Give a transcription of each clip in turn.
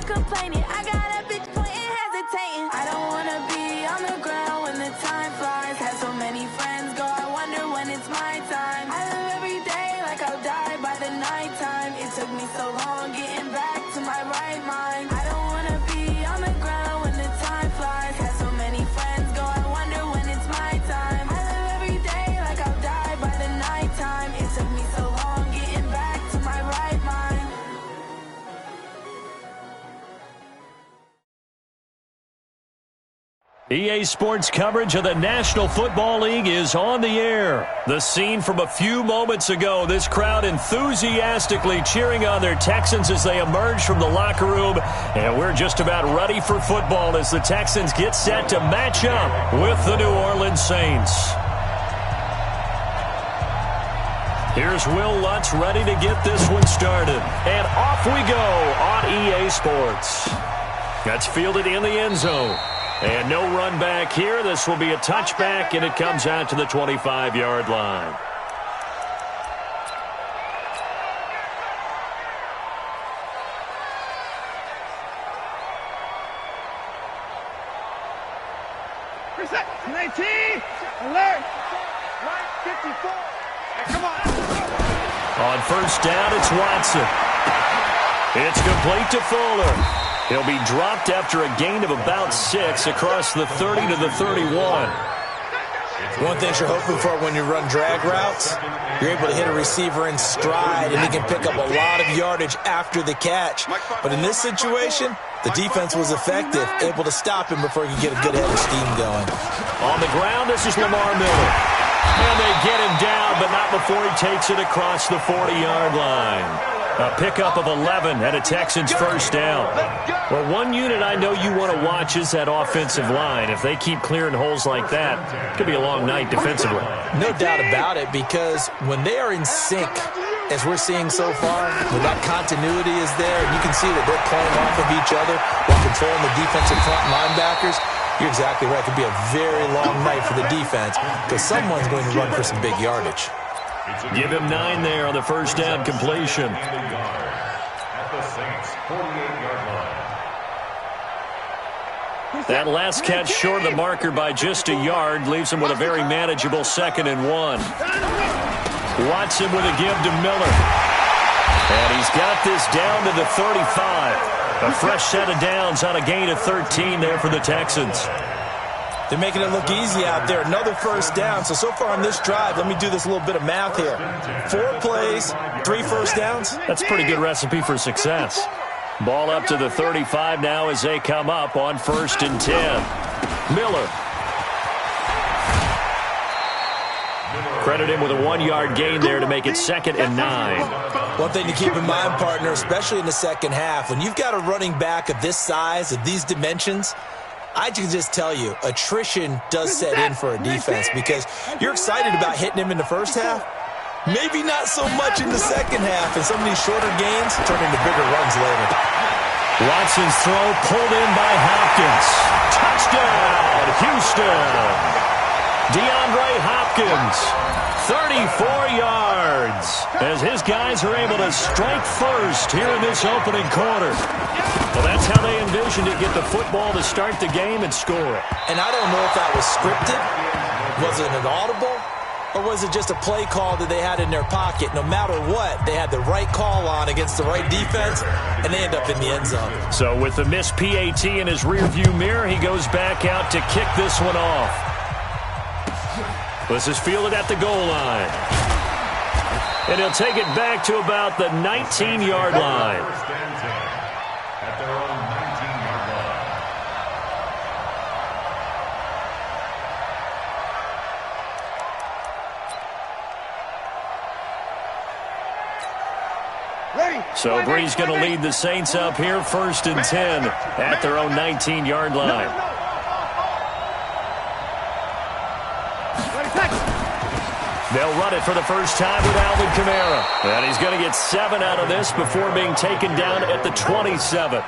complaining. I got a bitch pointing, hesitating. I don't wanna be on the ground when the time flies. Had so many friends go, I wonder when it's my time. I live every day like I'll die by the nighttime. It took me so long getting back to my right mind. I don't wanna be on the ground when the time flies. Had so many friends go, I wonder when it's my time. I live every day like I'll die by the nighttime. It took me so long getting back to my right mind. EA Sports coverage of the National Football League is on the air. The scene from a few moments ago, this crowd enthusiastically cheering on their Texans as they emerge from the locker room. And we're just about ready for football as the Texans get set to match up with the New Orleans Saints. Here's Will Lutz ready to get this one started. And off we go on EA Sports. That's fielded in the end zone. And no run back here. This will be a touchback, and it comes out to the 25-yard line. Reset. 19. Alert. Right 54. Hey, come on. On first down, it's Watson. It's complete to Fuller. He'll be dropped after a gain of about 6 across the 30 to the 31. One thing you're hoping for when you run drag routes, you're able to hit a receiver in stride, and he can pick up a lot of yardage after the catch. But in this situation, the defense was effective, able to stop him before he could get a good head of steam going. On the ground, this is Lamar Miller. And they get him down, but not before he takes it across the 40-yard line. A pickup of 11 and a Texans first down. Well, one unit I know you want to watch is that offensive line. If they keep clearing holes like that, it could be a long night defensively. No doubt about it, because when they are in sync, as we're seeing so far, when that continuity is there, and you can see that they're playing off of each other while controlling the defensive front linebackers, you're exactly right. It could be a very long night for the defense because someone's going to run for some big yardage. Give him 9 there on the first down completion. That last catch short of the marker by just a yard leaves him with a very manageable 2nd and 1. Watson with a give to Miller. And he's got this down to the 35. A fresh set of downs on a gain of 13 there for the Texans. They're making it look easy out there. Another first down. So far on this drive, let me do this little bit of math here. 4 plays, 3 first downs. That's a pretty good recipe for success. Ball up to the 35 now as they come up on 1st and 10. Miller. Credit him with a 1-yard gain there to make it 2nd and 9. One thing to keep in mind, partner, especially in the second half, when you've got a running back of this size, of these dimensions, I can just tell you, attrition does set in for a defense because you're excited about hitting him in the first half. Maybe not so much in the second half, and some of these shorter gains turn into bigger runs later. Watson's throw pulled in by Hopkins. Touchdown, Houston. DeAndre Hopkins, 34 yards, as his guys are able to strike first here in this opening quarter. Well, that's how they envisioned it, get the football to start the game and score it. And I don't know if that was scripted, was it an audible, or was it just a play call that they had in their pocket? No matter what, they had the right call on against the right defense, and they end up in the end zone. So with the missed PAT in his rearview mirror, he goes back out to kick this one off. This is fielded at the goal line. And he'll take it back to about the 19-yard line. So Bree's going to lead the Saints up here 1st and 10 at their own 19-yard line. They'll run it for the first time with Alvin Kamara. And he's going to get 7 out of this before being taken down at the 27.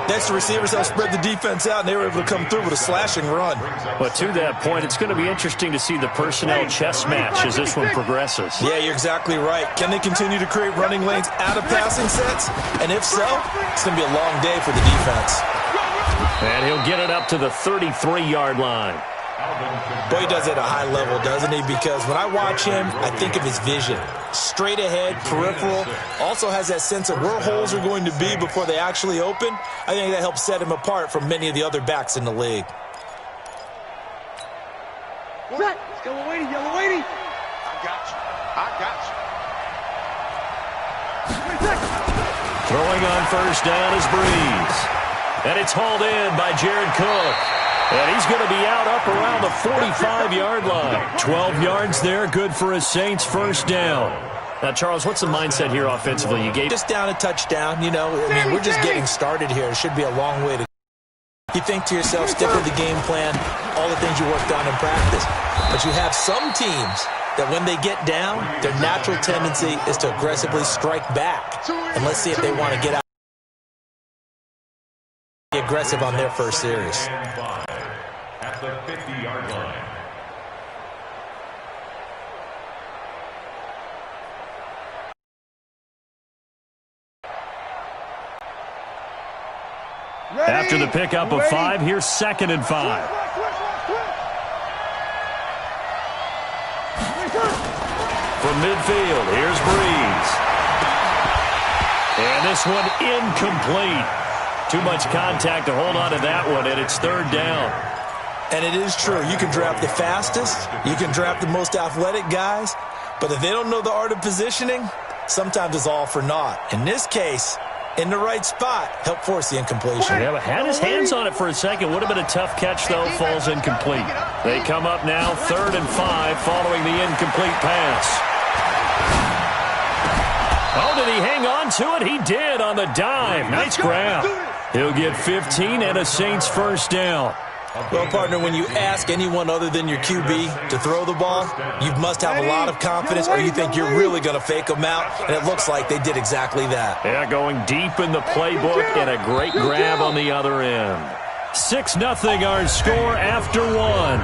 Next, the receivers helped spread the defense out, and they were able to come through with a slashing run. But to that point, it's going to be interesting to see the personnel chess match as this one progresses. Yeah, you're exactly right. Can they continue to create running lanes out of passing sets? And if so, it's going to be a long day for the defense. And he'll get it up to the 33-yard line. Boy, he does it at a high level, doesn't he? Because when I watch him, I think of his vision. Straight ahead, peripheral. Also has that sense of where holes are going to be before they actually open. I think that helps set him apart from many of the other backs in the league. Set. Yellow weighty, yellow weighty. I got you. I got you. Throwing on first down is Breeze. And it's hauled in by Jared Cook. And he's going to be out up around the 45-yard line. 12 yards there, good for a Saints first down. Now, Charles, what's the mindset here offensively? You gave just down a touchdown, you know. I mean, we're just getting started here. It should be a long way to go. You think to yourself, stick with the game plan, all the things you worked on in practice. But you have some teams that when they get down, their natural tendency is to aggressively strike back. And let's see if they want to get out aggressive on their first series. At the 50-yard line. Ready. After the pickup of 5, here's 2nd and 5. From midfield, here's Breeze. And this one incomplete. Too much contact to hold on to that one, and it's 3rd down. And it is true. You can draft the fastest. You can draft the most athletic guys. But if they don't know the art of positioning, sometimes it's all for naught. In this case, in the right spot, help force the incompletion. Yeah, but had his hands on it for a second. Would have been a tough catch, though. Falls incomplete. They come up now 3rd and 5 following the incomplete pass. Oh, did he hang on to it? He did on the dive. Nice grab. He'll get 15 and a Saints first down. Well, partner, when you ask anyone other than your QB to throw the ball, you must have a lot of confidence or you think you're really going to fake them out, and it looks like they did exactly that. Yeah, going deep in the playbook and a great grab on the other end. 6-0 our score after 1.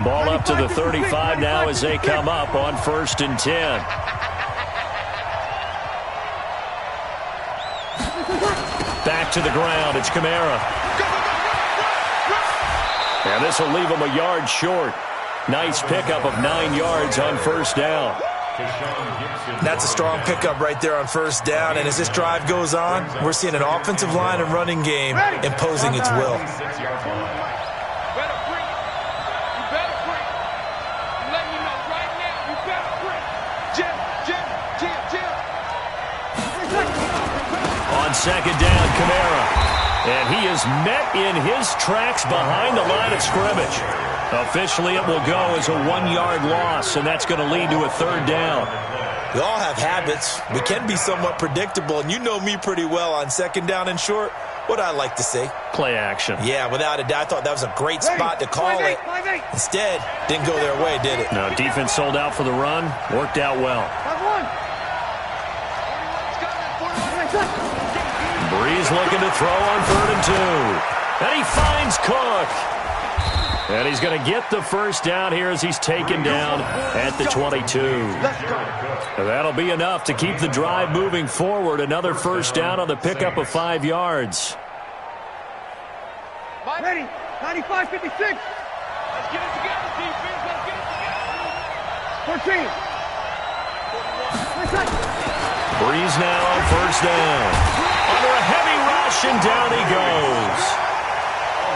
Ball up to the 35 now as they come up on 1st and 10. Back to the ground. It's Kamara. And this will leave him a yard short. Nice pickup of 9 yards on 1st down. That's a strong pickup right there on 1st down. And as this drive goes on, we're seeing an offensive line and running game imposing its will. On 2nd down, Kamara. And he is met in his tracks behind the line of scrimmage. Officially, it will go as a 1-yard loss, and that's going to lead to a 3rd down. We all have habits. We can be somewhat predictable, and you know me pretty well on 2nd down and short. What I like to say? Play action. Yeah, without a doubt. I thought that was a great spot to call it. Instead, didn't go their way, did it? No, defense sold out for the run. Worked out well. Breeze looking to throw on 3rd and 2. And he finds Cook. And he's going to get the first down here as he's taken down at the 22. And that'll be enough to keep the drive moving forward. Another first down on the pickup of 5 yards. Ready. 95, 56. Let's get it together, defense. Let's get it together. 14. Breeze now on 1st down. Under a heavy rush, and down he goes.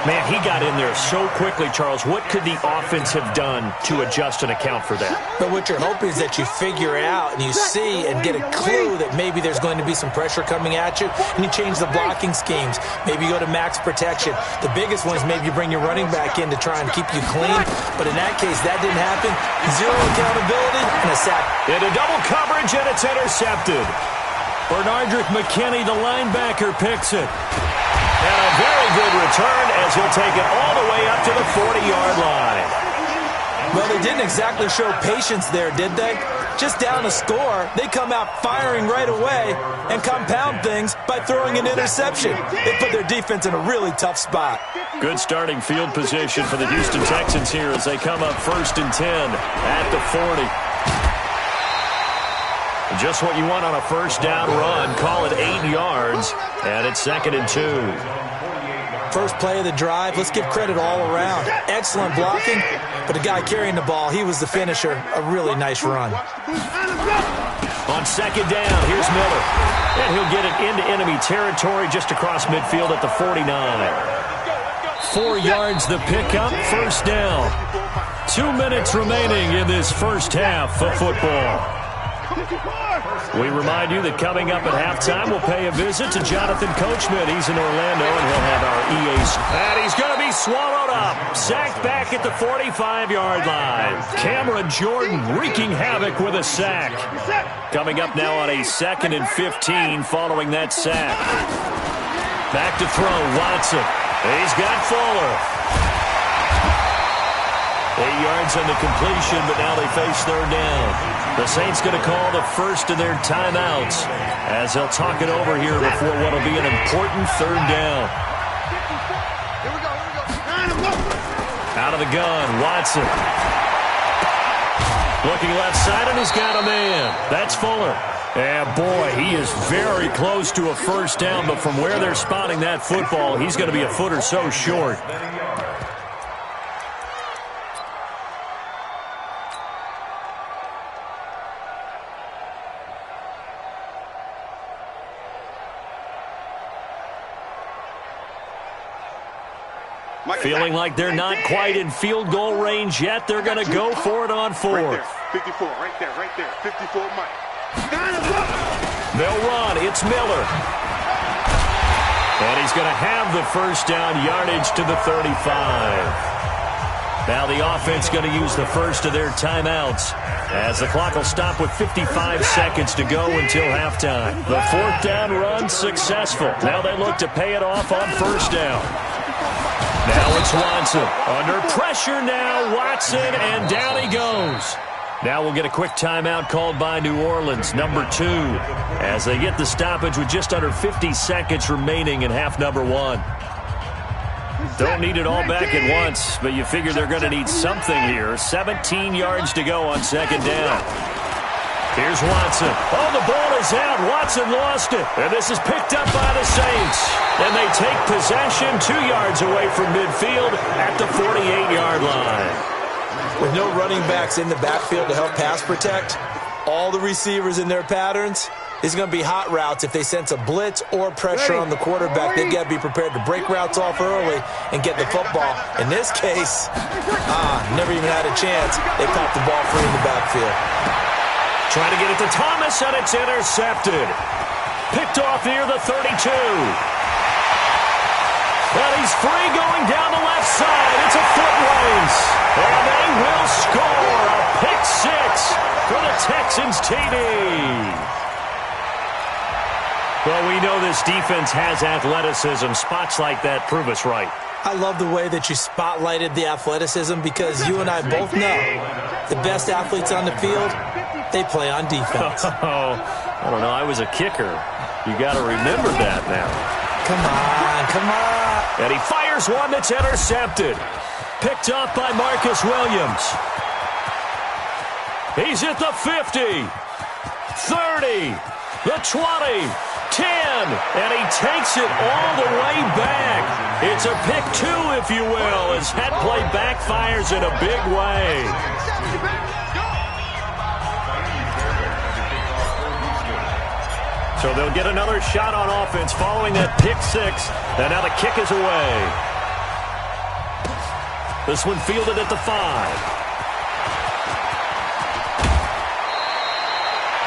Man, he got in there so quickly, Charles. What could the offense have done to adjust and account for that? But what you're hoping is that you figure it out and you see and get a clue that maybe there's going to be some pressure coming at you, and you change the blocking schemes. Maybe you go to max protection. The biggest one is maybe you bring your running back in to try and keep you clean. But in that case, that didn't happen. Zero accountability and a sack. Into double coverage, and it's intercepted. Bernardrick McKinney, the linebacker, picks it. And a very good return as he'll take it all the way up to the 40-yard line. Well, they didn't exactly show patience there, did they? Just down a score, they come out firing right away and compound things by throwing an interception. They put their defense in a really tough spot. Good starting field position for the Houston Texans here as they come up 1st and 10 at the 40. Just what you want on a first down run. Call it 8 yards, and it's 2nd and 2. First play of the drive, let's give credit all around. Excellent blocking, but the guy carrying the ball, he was the finisher. A really nice run. On 2nd down, here's Miller. And he'll get it into enemy territory just across midfield at the 49. 4 yards the pickup, first down. 2 minutes remaining in this first half of football. We remind you that coming up at halftime, we'll pay a visit to Jonathan Coachman. He's in Orlando, and he'll have our EA's. And he's going to be swallowed up. Sacked back at the 45-yard line. Cameron Jordan wreaking havoc with a sack. Coming up now on a 2nd and 15 following that sack. Back to throw, Watson. He's got Fuller. 8 yards on the completion, but now they face 3rd down. The Saints going to call the first of their timeouts as they'll talk it over here before what will be an important 3rd down. Out of the gun, Watson. Looking left side, and he's got a man. That's Fuller. And boy, he is very close to a first down, but from where they're spotting that football, he's going to be a foot or so short. Feeling like they're not quite in field goal range yet. They're going to go for it on 4th. Right there, 54, right there. 54, Mike. They'll run. It's Miller. And he's going to have the first down, yardage to the 35. Now the offense going to use the first of their timeouts as the clock will stop with 55 seconds to go until halftime. The 4th down run successful. Now they look to pay it off on first down. Now it's Watson. Under pressure now, Watson, and down he goes. Now we'll get a quick timeout called by New Orleans, number 2, as they get the stoppage with just under 50 seconds remaining in half number 1. Don't need it all back at once, but you figure they're going to need something here. 17 yards to go on 2nd down. Here's Watson. Oh, the ball is out. Watson lost it. And this is picked up by the Saints. And they take possession 2 yards away from midfield at the 48-yard line. With no running backs in the backfield to help pass protect, all the receivers in their patterns, it's going to be hot routes. If they sense a blitz or pressure on the quarterback, they've got to be prepared to break routes off early and get the football. In this case, never even had a chance. They popped the ball free in the backfield. Trying to get it to Thomas, and it's intercepted. Picked off near the 32. And he's free going down the left side. It's a foot race. And they will score a pick 6 for the Texans TD. Well, we know this defense has athleticism. Spots like that prove us right. I love the way that you spotlighted the athleticism because you and I both know the best athletes on the field, they play on defense. Oh, I don't know. I was a kicker. You got to remember that now. Come on. And he fires one that's intercepted. Picked up by Marcus Williams. He's at the 50, 30, the 20, 10, and he takes it all the way back. It's a pick 2, if you will, as that play backfires in a big way. So they'll get another shot on offense following that pick 6, and now the kick is away. This one fielded at the 5.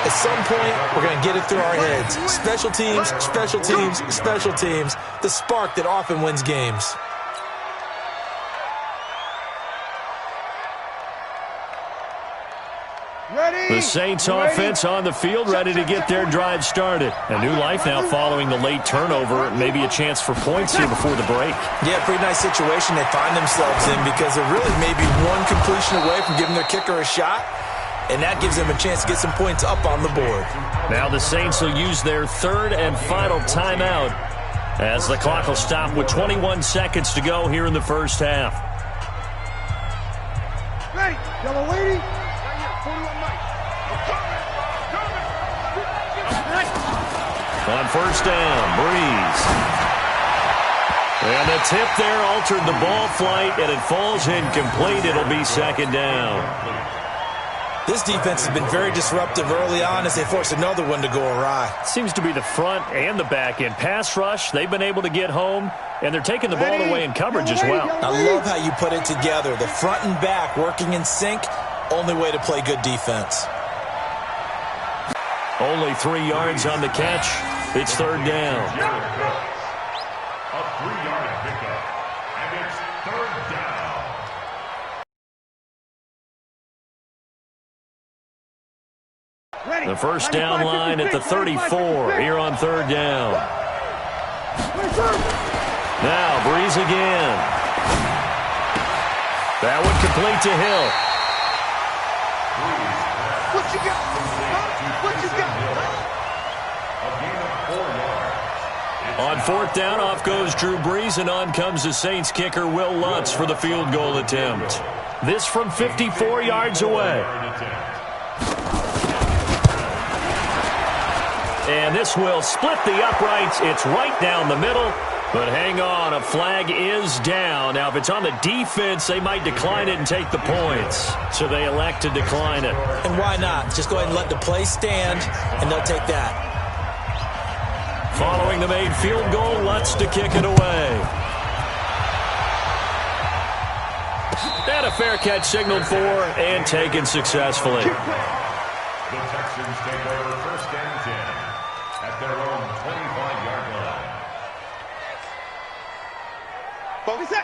At some point, we're going to get it through our heads. Special teams, special teams, special teams. The spark that often wins games. The Saints offense on the field, ready to get their drive started. A new life now following the late turnover. Maybe a chance for points here before the break. Yeah, pretty nice situation they find themselves in because they're really maybe one completion away from giving their kicker a shot. And that gives them a chance to get some points up on the board. Now the Saints will use their third and final timeout as the clock will stop with 21 seconds to go here in the first half. Ready, yellow lady. Right here, 41 Mike. On first down, Breeze. And the tip there altered the ball flight, and it falls incomplete. It'll be second down. This defense has been very disruptive early on as they force another one to go awry. Seems to be the front and the back end. Pass rush, they've been able to get home, and they're taking the ball away in coverage as well. I love how you put it together. The front and back working in sync, only way to play good defense. Only 3 yards on the catch. It's third down. A 3-yard pickup, and it's third down. The first down line at the 34 here on third down. Now Breeze again. That one complete to Hill. What you got? What you got? A gain of 4 yards. On fourth down, off goes Drew Brees, and on comes the Saints kicker Will Lutz for the field goal attempt. This from 54 yards away. And this will split the uprights. It's right down the middle. But hang on, a flag is down. Now, if it's on the defense, they might decline it and take the points. So they elect to decline it. And why not? Just go ahead and let the play stand, and they'll take that. Following the made field goal, Lutz to kick it away. And a fair catch signaled for and taken successfully. The Texans take over first and 10 at their own 25-yard line.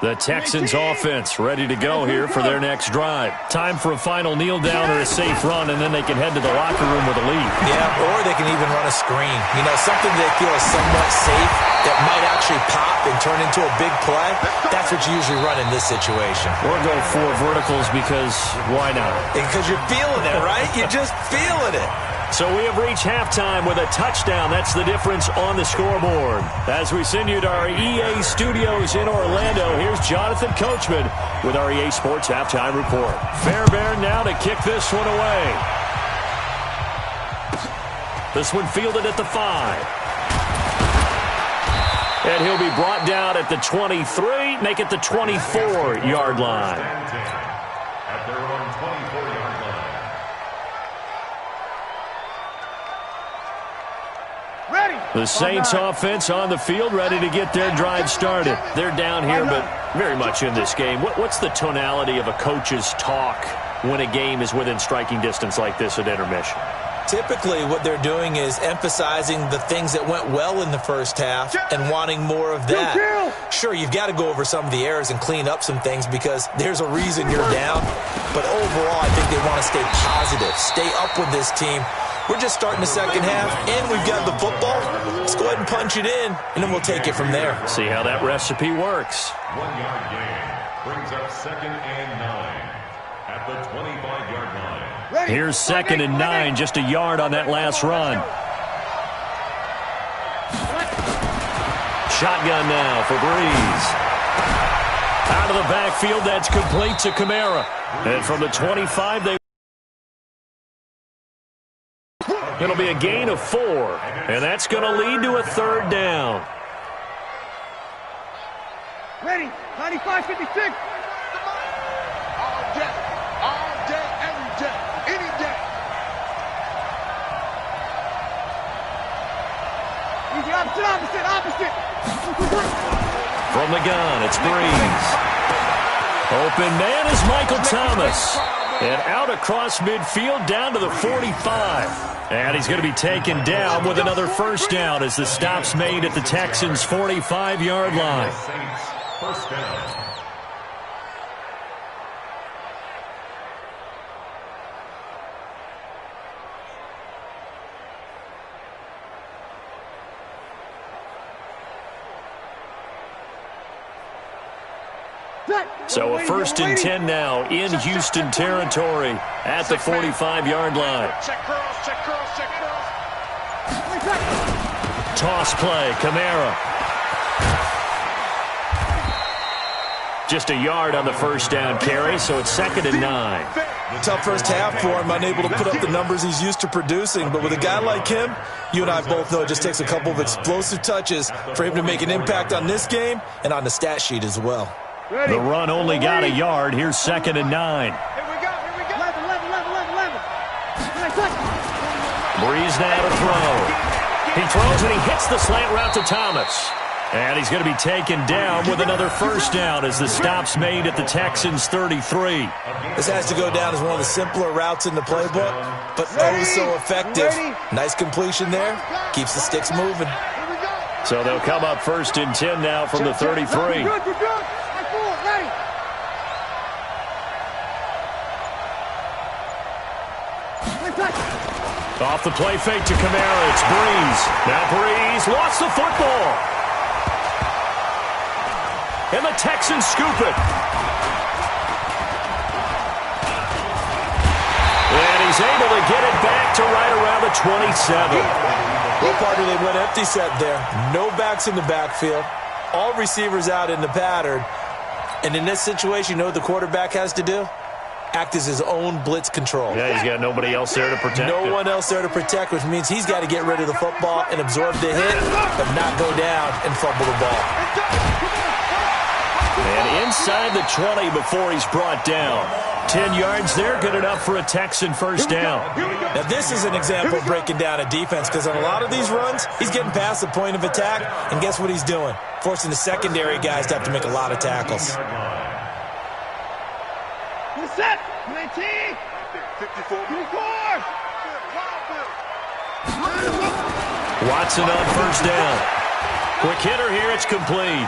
The Texans offense ready to go here for their next drive. Time for a final kneel down or a safe run, and then they can head to the locker room with a lead. Yeah, or they can even run a screen. You know, something they feel is somewhat safe that might actually pop and turn into a big play. That's what you usually run in this situation. Or go for verticals because why not? Because you're feeling it, right? You're just feeling it. So we have reached halftime with a touchdown. That's the difference on the scoreboard. As we send you to our EA studios in Orlando, here's Jonathan Coachman with our EA Sports Halftime Report. Fairbairn now to kick this one away. This one fielded at the 5. And he'll be brought down at the 23, make it the 24-yard line. At their own 24-yard line. The Saints offense on the field ready to get their drive started. They're down here, but very much in this game. What's the tonality of a coach's talk when a game is within striking distance like this at intermission? Typically, what they're doing is emphasizing the things that went well in the first half and wanting more of that. Sure, you've got to go over some of the errors and clean up some things because there's a reason you're down. But overall, I think they want to stay positive, stay up with this team. We're just starting the second half, and we've got the football. Let's go ahead and punch it in, and then we'll take it from there. See how that recipe works. 1-yard gain brings up second and 9 at the 25-yard line. Here's second and 9, just a yard on that last run. Shotgun now for Breeze. Out of the backfield, that's complete to Kamara. And from the 25, it'll be a gain of 4, and that's going to lead to a third down. Ready, 95-56. All day, every day, any day. Easy, opposite. From the gun, it's Breeze. Open man is Michael Thomas. And out across midfield down to the 45. And he's going to be taken down with another first down as the stop's made at the Texans' 45-yard line. First down. So a 1st and 10 now in Houston territory at the 45-yard line. Check curls, check curls, check curls. Toss play, Kamara. Just a yard on the first down carry, so it's 2nd and 9. Tough first half for him, unable to put up the numbers he's used to producing. But with a guy like him, you and I both know it just takes a couple of explosive touches for him to make an impact on this game and on the stat sheet as well. The run only got a yard. Here's 2nd and 9. Here we go, here we go. 11. Breeze now to throw. He throws and he hits the slant route to Thomas. And he's going to be taken down with another first down as the stop's made at the Texans' 33. This has to go down as one of the simpler routes in the playbook, but oh so effective. Nice completion there. Keeps the sticks moving. So they'll come up 1st and 10 now from the 33. We're good. Ready. Off the play fake to Kamara. It's Breeze. Now Breeze lost the football. And the Texans scoop it. And he's able to get it back to right around the 27. Well, partner, they went empty set there. No backs in the backfield. All receivers out in the pattern. And in this situation, you know what the quarterback has to do? Act as his own blitz control. Yeah, he's got nobody else there to protect No him. one else there to protect, which means he's got to get rid of the football and absorb the hit, but not go down and fumble the ball. And inside the 20 before he's brought down. 10 yards there, good enough for a Texan first down. Now, this is an example of breaking down a defense because on a lot of these runs, he's getting past the point of attack, and guess what he's doing? Forcing the secondary guys to have to make a lot of tackles. Set. 19. 54. Watson on first down. Quick hitter here, it's complete.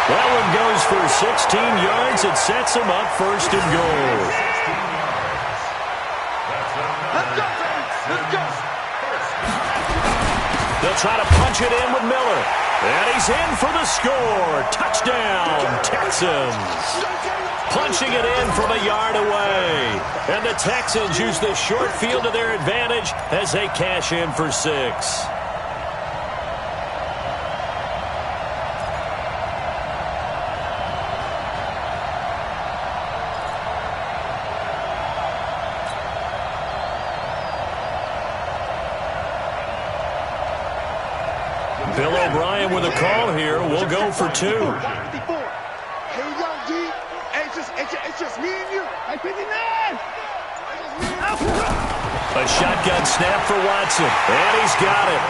That one goes for 16 yards. It sets him up 1st and goal. Let's go. They'll try to punch it in with Miller. And he's in for the score. Touchdown, Texans. Punching it in from a yard away. And the Texans use the short field to their advantage as they cash in for 6. Bill O'Brien with a call here. We'll go for 2. Here we go, G. It's just me and you. Hey, 59. A shotgun snap for Watson. And he's got it.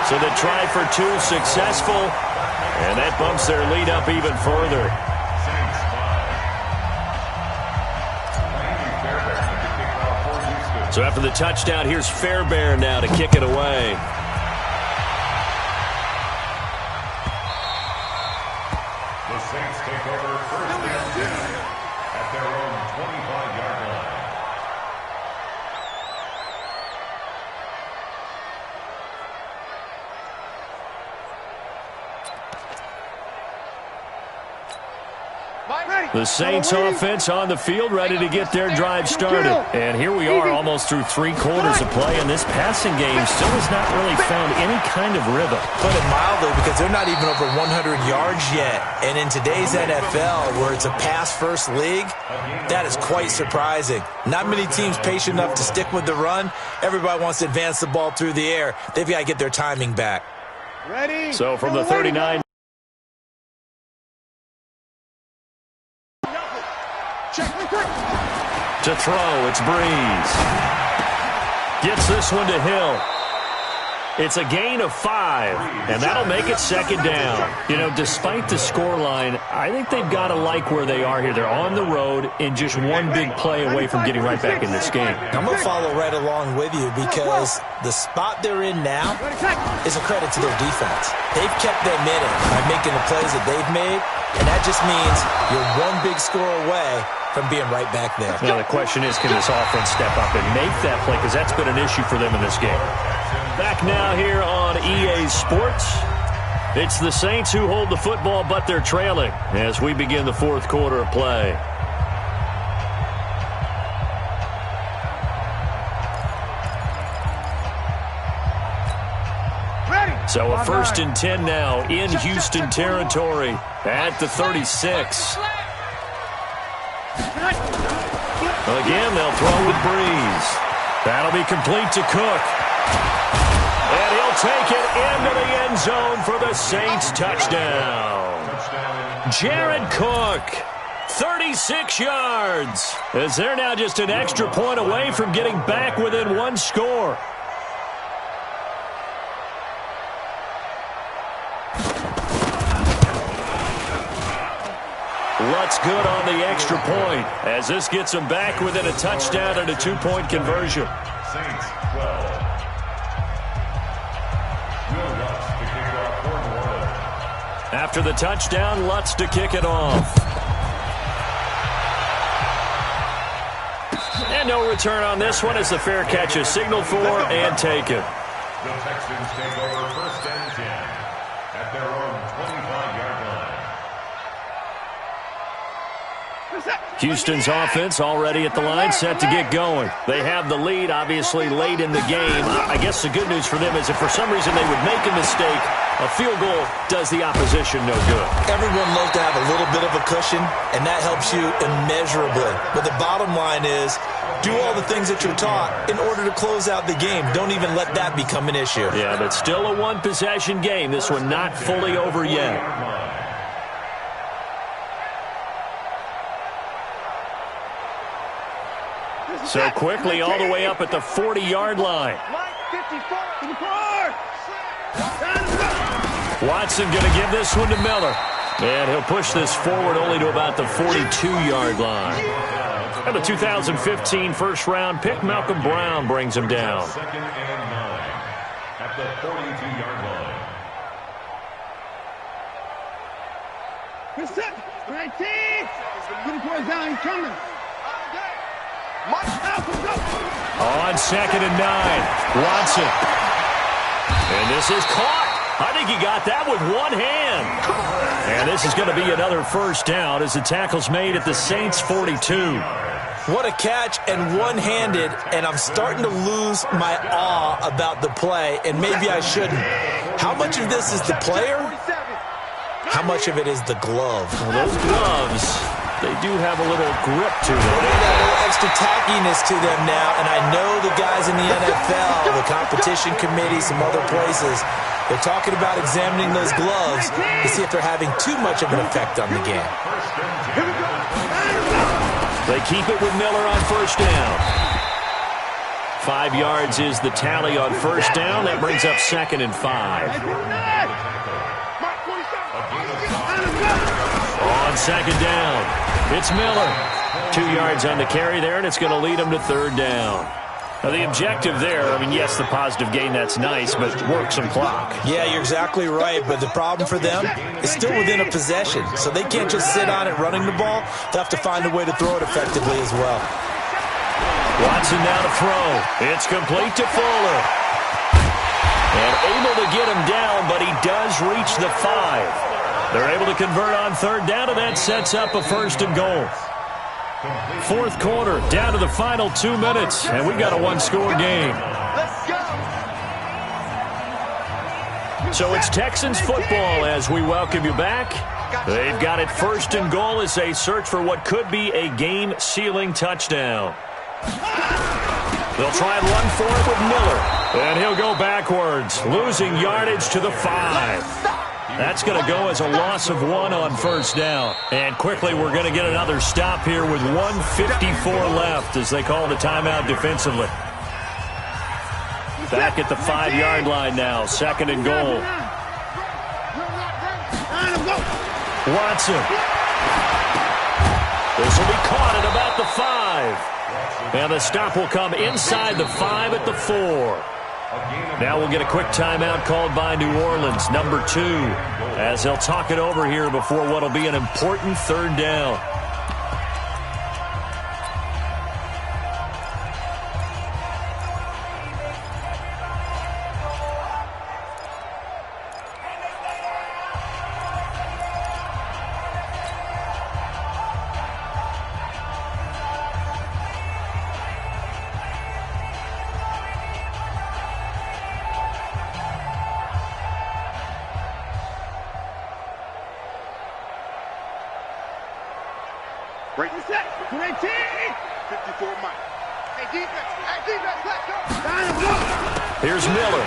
So the try for 2 successful. And that bumps their lead up even further. So after the touchdown, here's Fairbairn now to kick it away. The Saints take over 1st and 10 at their own 25-yard line. The Saints offense on the field, ready to get their drive started. And here we are almost through 3 quarters of play, and this passing game still has not really found any kind of rhythm. Put it mildly, because they're not even over 100 yards yet. And in today's NFL, where it's a pass-first league, that is quite surprising. Not many teams patient enough to stick with the run. Everybody wants to advance the ball through the air. They've got to get their timing back. Ready? So from the 39... to throw, it's Breeze. Gets this one to Hill. It's a gain of 5, and that'll make it second down. You know, despite the scoreline, I think they've got to like where they are here. They're on the road and just one big play away from getting right back in this game. I'm going to follow right along with you because the spot they're in now is a credit to their defense. They've kept them in it by making the plays that they've made, and that just means you're one big score away from being right back there. Now, the question is, can this offense step up and make that play? Because that's been an issue for them in this game. Back now here on EA Sports. It's the Saints who hold the football, but they're trailing as we begin the fourth quarter of play. So a 1st and 10 now in Houston territory at the 36. Again, they'll throw with Breeze. That'll be complete to Cook. And he'll take it into the end zone for the Saints touchdown. Jared Cook, 36 yards, as they're now just an extra point away from getting back within one score. Lutz good on the extra point, as this gets them back within a touchdown and a 2-point conversion. Saints 12. After the touchdown, Lutz to kick it off. And no return on this one as the fair catch is signaled for and taken. The Texans take over 1st and 10 at their own 25-yard line. Houston's offense already at the line, set to get going. They have the lead, obviously, late in the game. I guess the good news for them is if for some reason they would make a mistake, a field goal does the opposition no good. Everyone loves to have a little bit of a cushion, and that helps you immeasurably. But the bottom line is, do all the things that you're taught in order to close out the game. Don't even let that become an issue. Yeah, but still a one-possession game. This one not fully over yet. So quickly all the way up at the 40-yard line. Watson going to give this one to Miller. And he'll push this forward only to about the 42-yard line. And the 2015 first-round pick, Malcolm Brown, brings him down. 2nd and 9 at the 42-yard line. Good set. 19. Good boys down. He's coming. On 2nd and 9, Watson. And this is caught. I think he got that with one hand. And this is going to be another first down as the tackle's made at the Saints' 42. What a catch, and one-handed, and I'm starting to lose my awe about the play, and maybe I shouldn't. How much of this is the player? How much of it is the glove? Well, those gloves, they do have a little grip to them. They got a little extra tackiness to them now, and I know the guys in the NFL, the competition committee, some other places, they're talking about examining those gloves to see if they're having too much of an effect on the game. They keep it with Miller on first down. 5 yards is the tally on first down. That brings up 2nd and 5. On 2nd down, it's Miller. 2 yards on the carry there, and it's going to lead him to 3rd down. Now, the objective there, I mean, yes, the positive gain, that's nice, but work some clock. Yeah, you're exactly right, but the problem for them is still within a possession, so they can't just sit on it running the ball. They'll have to find a way to throw it effectively as well. Watson now to throw. It's complete to Fuller. And able to get him down, but he does reach the 5. They're able to convert on 3rd down, and that sets up a 1st and goal. 4th quarter, down to the final 2 minutes, and we've got a one-score game. So it's Texans football as we welcome you back. They've got it 1st and goal as they search for what could be a game-sealing touchdown. They'll try and run for it with Miller, and he'll go backwards, losing yardage to the 5. That's going to go as a loss of 1 on first down. And quickly, we're going to get another stop here with 1:54 left as they call the timeout defensively. Back at the 5-yard line now. 2nd and goal. Watson. This will be caught at about the 5. And the stop will come inside the 5 at the 4. Now we'll get a quick timeout called by New Orleans, number 2, as they'll talk it over here before what will be an important 3rd down. Break the set. 218. 54 Mike. Hey, defense. Let's go. Here's Miller.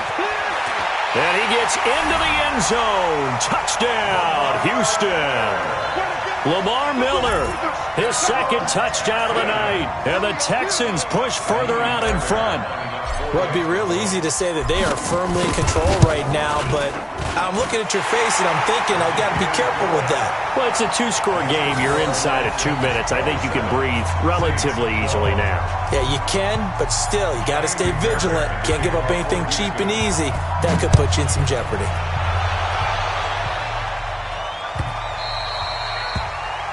And he gets into the end zone. Touchdown, Houston. Lamar Miller, his 2nd touchdown of the night. And the Texans push further out in front. Well, it'd be real easy to say that they are firmly in control right now, but I'm looking at your face and I'm thinking I've got to be careful with that. Well, it's a 2-score game. You're inside of 2 minutes. I think you can breathe relatively easily now. Yeah, you can, but still, you got to stay vigilant. Can't give up anything cheap and easy. That could put you in some jeopardy.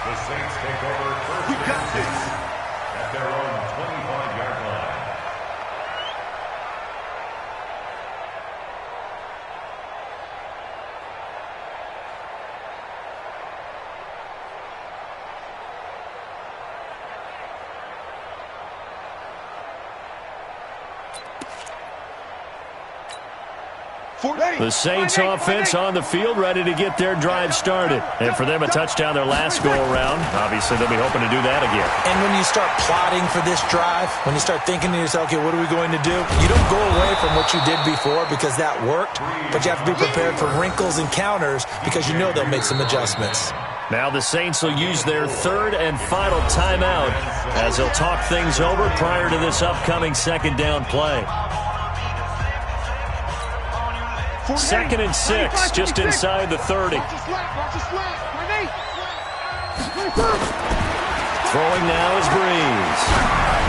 The Saints take over 1st and 6 at their own 25-yard line. The Saints offense on the field, ready to get their drive started. And for them, a touchdown their last go-around. Obviously, they'll be hoping to do that again. And when you start plotting for this drive, when you start thinking to yourself, okay, what are we going to do? You don't go away from what you did before because that worked, but you have to be prepared for wrinkles and counters because you know they'll make some adjustments. Now the Saints will use their 3rd and final timeout as they'll talk things over prior to this upcoming 2nd down play. 2nd and 6, just inside the 30. Throwing now is Breeze.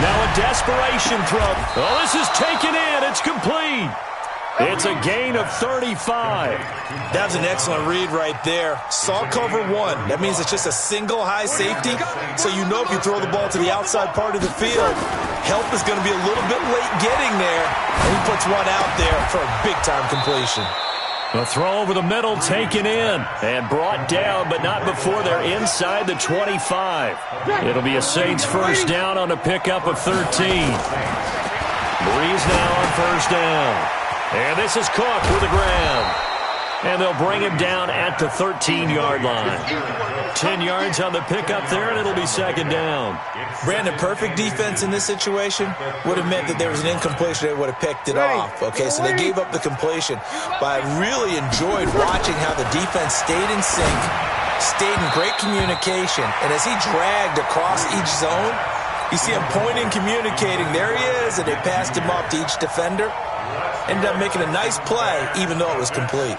Now a desperation throw. Oh, this is taken in. It's complete. It's a gain of 35. That was an excellent read right there. Saw cover 1. That means it's just a single high safety. So you know if you throw the ball to the outside part of the field, help is going to be a little bit late getting there. And he puts one out there for a big-time completion. The throw over the middle taken in and brought down, but not before they're inside the 25. It'll be a Saints 1st down on a pickup of 13. Breeze now on 1st down. And this is Cook with the ground. And they'll bring him down at the 13-yard line. 10 yards on the pickup there, and it'll be 2nd down. Brandon, perfect defense in this situation would have meant that there was an incompletion. They would have picked it off. Okay, so they gave up the completion. But I really enjoyed watching how the defense stayed in sync, stayed in great communication. And as he dragged across each zone, you see him pointing, communicating. There he is, and they passed him off to each defender. Ended up making a nice play, even though it was complete.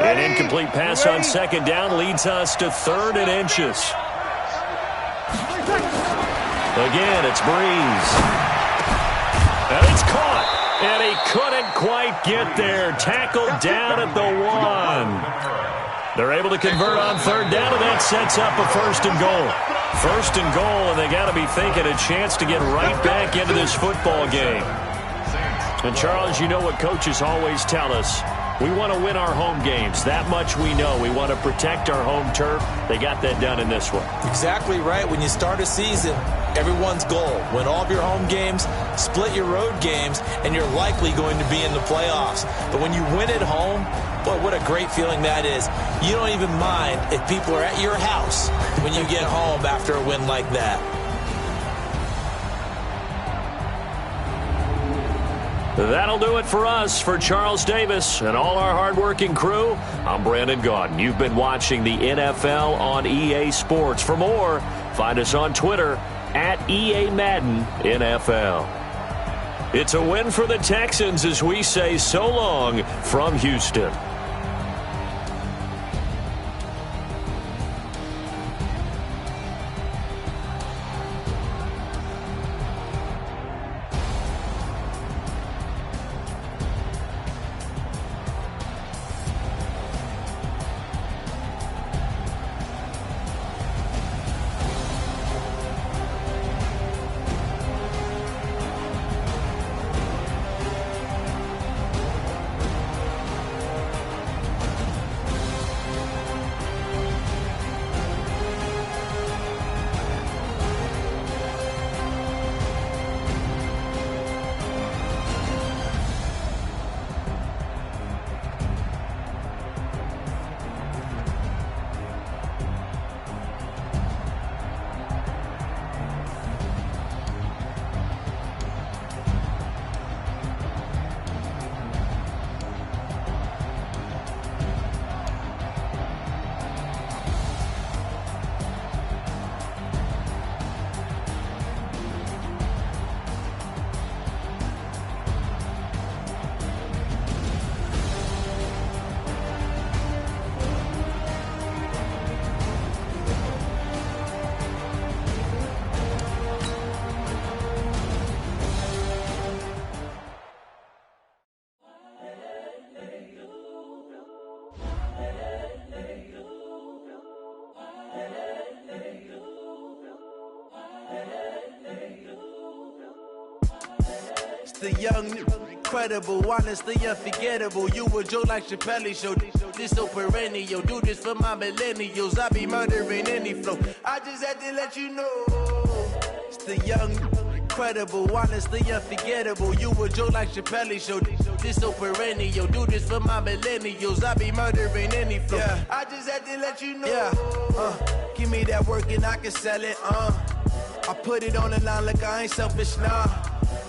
An incomplete pass on 2nd down leads us to 3rd and inches. Again, it's Breeze. And it's caught. And he couldn't quite get there. Tackled down at the 1. They're able to convert on 3rd down, and that sets up a 1st and goal. 1st and goal, and they got to be thinking a chance to get right back into this football game. And, Charles, you know what coaches always tell us. We want to win our home games. That much we know. We want to protect our home turf. They got that done in this one. Exactly right. When you start a season, everyone's goal, win all of your home games, split your road games, and you're likely going to be in the playoffs. But when you win at home, boy, what a great feeling that is. You don't even mind if people are at your house when you get home after a win like that. That'll do it for us. For Charles Davis and all our hardworking crew, I'm Brandon Gaudin. You've been watching the NFL on EA Sports. For more, find us on Twitter @EA Madden NFL. It's a win for the Texans as we say so long from Houston. The young, incredible, honestly unforgettable. You a joke like Chappelle Show. This so perennial. Do this for my millennials. I be murdering any flow. I just had to let you know. It's the young, incredible, honestly unforgettable. You a joke like Chappelle Show. This so perennial. Do this for my millennials. I be murdering any flow. Yeah. I just had to let you know. Yeah. Give me that work and I can sell it. I put it on the line like I ain't selfish, nah.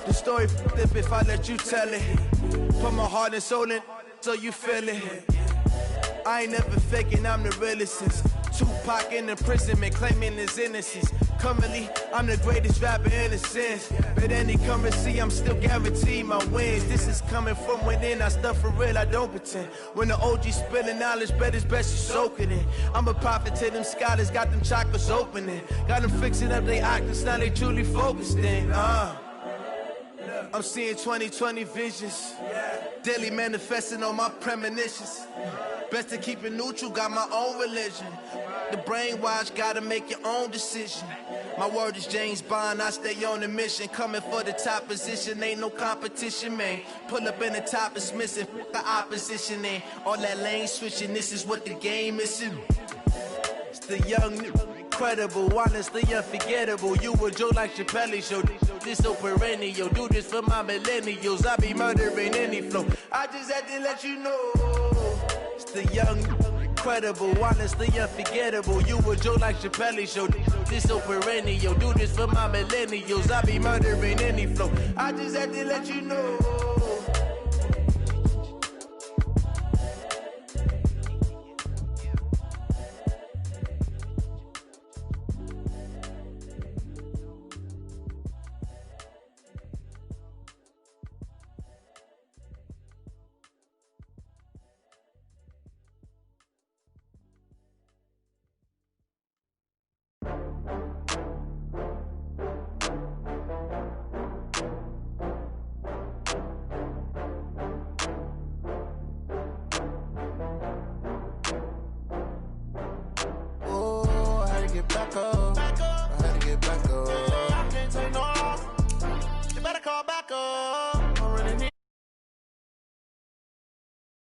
The story flip if I let you tell it. Put my heart and soul in so you feel it. I ain't never faking, I'm the realest since Tupac in imprisonment, claiming his innocence. Currently, I'm the greatest rapper in a sense. But any currency, I'm still guaranteed my wins. This is coming from within, I stuff for real, I don't pretend. When the OG spilling knowledge, bet it's best you soak it in. I'm a prophet to them scholars, got them chakras opening. Got them fixing up their octaves, now they truly focused in. I'm seeing 2020 visions. Daily manifesting on my premonitions. Best to keep it neutral, got my own religion. The brainwash, gotta make your own decision. My word is James Bond, I stay on a mission. Coming for the top position, ain't no competition, man. Pull up in the top, it's missing, the opposition, and all that lane switching, this is what the game is. It's the young, incredible, honestly unforgettable. You a joke like Chappelle Show. This so perennial. Do this for my millennials. I be murdering any flow. I just had to let you know. It's the young, incredible, honestly unforgettable. You a joke like Chappelle Show. This so perennial. Do this for my millennials. I be murdering any flow. I just had to let you know.